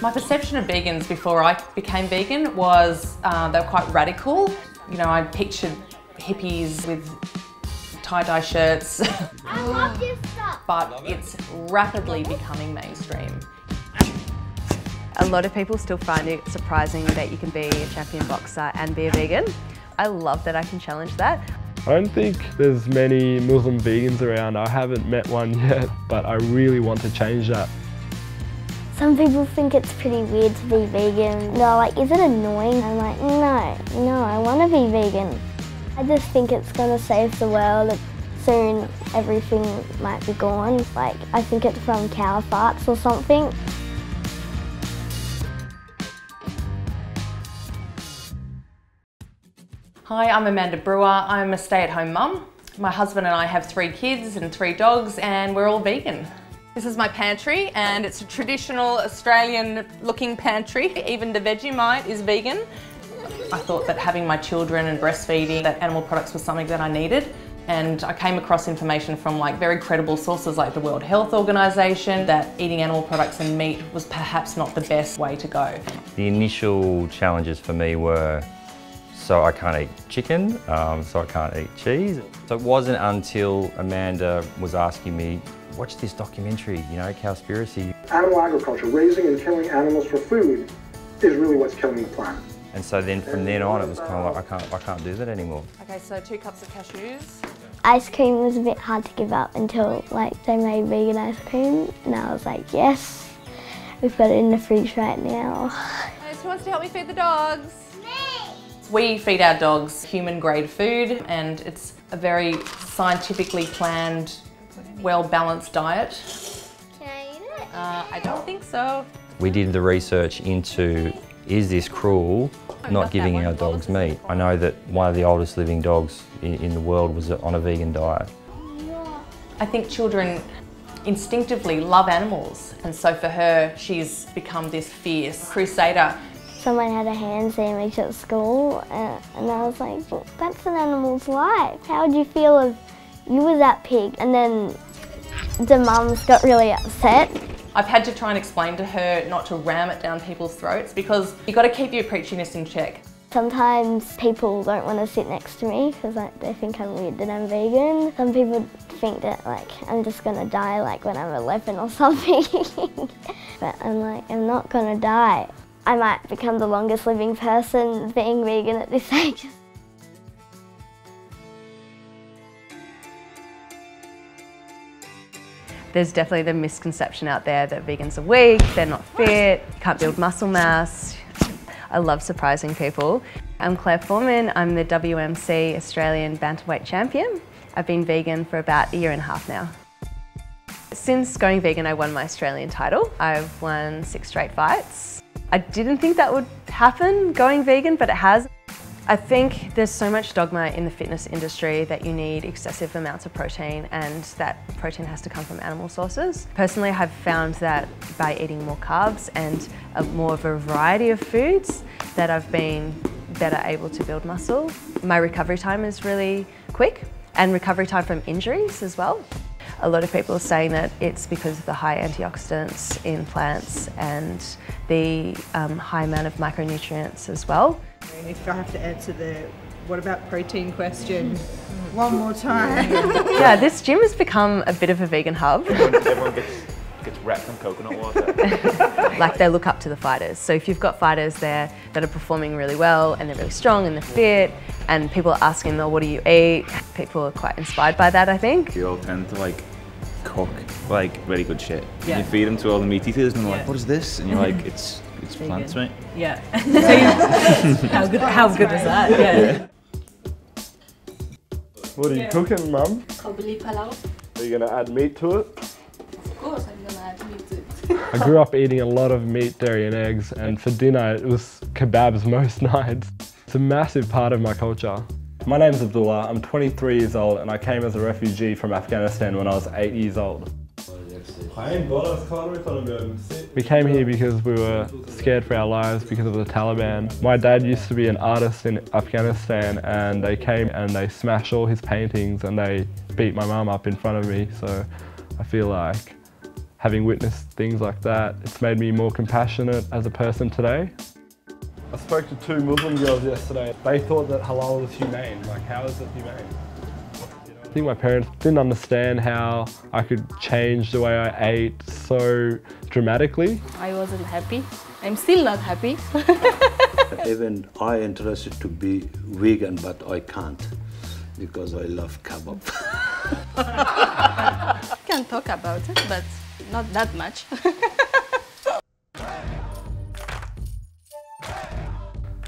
My perception of vegans before I became vegan was they were quite radical. You know, I pictured hippies with tie-dye shirts. I love this stuff. But it's rapidly becoming mainstream. A lot of people still find it surprising that you can be a champion boxer and be a vegan. I love that I can challenge that. I don't think there's many Muslim vegans around. I haven't met one yet, but I really want to change that. Some people think it's pretty weird to be vegan. They're like, is it annoying? I'm like, no, I want to be vegan. I just think it's going to save the world. Soon everything might be gone. Like, I think it's from cow farts or something. Hi, I'm Amanda Brewer. I'm a stay-at-home mum. My husband and I have 3 kids and 3 dogs, and we're all vegan. This is my pantry, and it's a traditional Australian-looking pantry. Even the Vegemite is vegan. I thought that having my children and breastfeeding, that animal products was something that I needed. And I came across information from very credible sources like the World Health Organization that eating animal products and meat was perhaps not the best way to go. The initial challenges for me were, so I can't eat chicken, so I can't eat cheese. So it wasn't until Amanda was asking me, watch this documentary, you know, Cowspiracy. Animal agriculture, raising and killing animals for food, is really what's killing the planet. And so then from then on, it was kind of like, I can't do that anymore. Okay, so 2 cups of cashews. Ice cream was a bit hard to give up until they made vegan ice cream, and I was like, yes, we've got it in the fridge right now. Who wants to help me feed the dogs? We feed our dogs human-grade food, and it's a very scientifically planned, well-balanced diet. Can I eat it? I don't think so. We did the research into, is this cruel, not giving our dogs meat? I know that one of the oldest living dogs in the world was on a vegan diet. I think children instinctively love animals, and so for her, she's become this fierce crusader. Someone had a hand sandwich at school, and I was like, well, that's an animal's life. How would you feel if you were that pig? And then the mums got really upset. I've had to try and explain to her not to ram it down people's throats, because you've got to keep your preachiness in check. Sometimes people don't want to sit next to me because they think I'm weird that I'm vegan. Some people think that I'm just going to die when I'm 11 or something. But I'm like, I'm not going to die. I might become the longest living person being vegan at this age. There's definitely the misconception out there that vegans are weak, they're not fit, can't build muscle mass. I love surprising people. I'm Claire Foreman, I'm the WMC Australian Bantamweight Champion. I've been vegan for about 1.5 years now. Since going vegan, I won my Australian title. I've won 6 straight fights. I didn't think that would happen going vegan, but it has. I think there's so much dogma in the fitness industry that you need excessive amounts of protein, and that protein has to come from animal sources. Personally, I've found that by eating more carbs and more of a variety of foods that I've been better able to build muscle. My recovery time is really quick, and recovery time from injuries as well. A lot of people are saying that it's because of the high antioxidants in plants and the high amount of micronutrients as well. And if I have to answer the what about protein question one more time. Yeah, this gym has become a bit of a vegan hub. Everyone gets wrapped in coconut water. They look up to the fighters. So if you've got fighters there that are performing really well and they're really strong and they're fit, and people are asking them, what do you eat? People are quite inspired by that, I think. You all tend to cook really good shit. Yeah. And you feed them to all the meat eaters and they're like, what is this? And you're like, it's plants, mate. Yeah. How good is that? Yeah. What are you cooking, Mum? Kabuli palau. Are you going to add meat to it? Of course, I'm gonna add meat to it. I grew up eating a lot of meat, dairy and eggs, and for dinner it was kebabs most nights. It's a massive part of my culture. My name's Abdullah, I'm 23 years old and I came as a refugee from Afghanistan when I was 8 years old. We came here because we were scared for our lives because of the Taliban. My dad used to be an artist in Afghanistan, and they came and they smashed all his paintings and they beat my mum up in front of me, so I feel like having witnessed things like that, it's made me more compassionate as a person today. I spoke to 2 Muslim girls yesterday. They thought that halal was humane. Like, how is it humane? I think my parents didn't understand how I could change the way I ate so dramatically. I wasn't happy. I'm still not happy. Even I interested to be vegan, but I can't because I love kebab. Can talk about it, but not that much.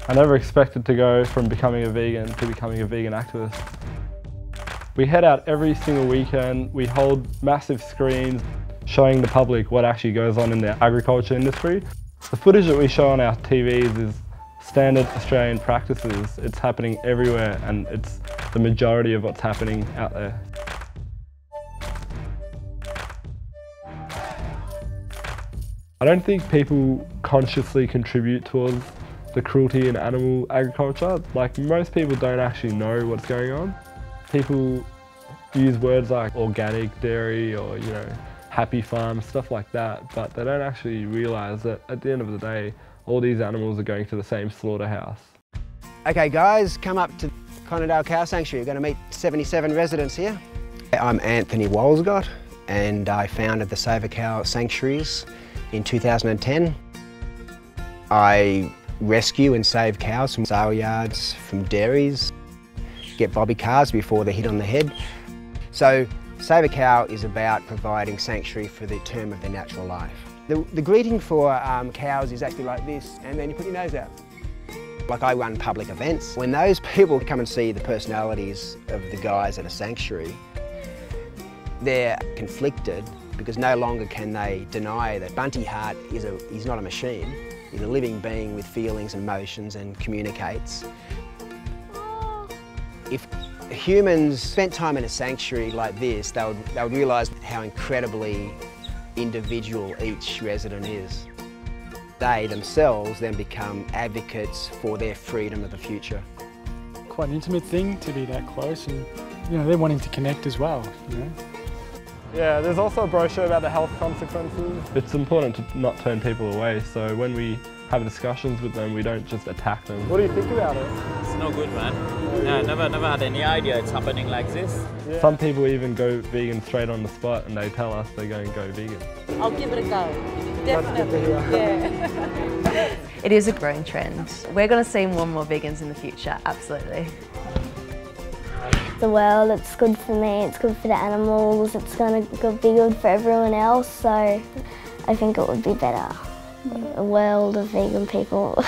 I never expected to go from becoming a vegan to becoming a vegan activist. We head out every single weekend. We hold massive screens showing the public what actually goes on in the agriculture industry. The footage that we show on our TVs is standard Australian practices. It's happening everywhere and it's the majority of what's happening out there. I don't think people consciously contribute towards the cruelty in animal agriculture. Like, most people don't actually know what's going on. People use words like organic dairy or, you know, happy farm, stuff like that, but they don't actually realise that at the end of the day, all these animals are going to the same slaughterhouse. Okay guys, come up to Conedale Cow Sanctuary. You're going to meet 77 residents here. I'm Anthony Walsgott and I founded the Save a Cow Sanctuaries in 2010. I rescue and save cows from sale yards, from dairies, get bobby calves before they're hit on the head. So Save a Cow is about providing sanctuary for the term of their natural life. The greeting for cows is actually like this, and then you put your nose out. Like, I run public events. When those people come and see the personalities of the guys at a sanctuary, they're conflicted because no longer can they deny that Bunty Hart is not a machine. He's a living being with feelings and emotions and communicates. If humans spent time in a sanctuary like this, they would realise how incredibly individual each resident is. They themselves then become advocates for their freedom of the future. Quite an intimate thing to be that close, and you know, they're wanting to connect as well, you know. Yeah, there's also a brochure about the health consequences. It's important to not turn people away, so when we have discussions with them, we don't just attack them. What do you think about it? It's no good, man. No, never had any idea it's happening like this. Yeah. Some people even go vegan straight on the spot and they tell us they're going to go vegan. I'll give it a go. Definitely, yeah. It is a growing trend. We're going to see more and more vegans in the future, absolutely. The world, it's good for me, it's good for the animals, it's going to be good for everyone else, so I think it would be better. A world of vegan people.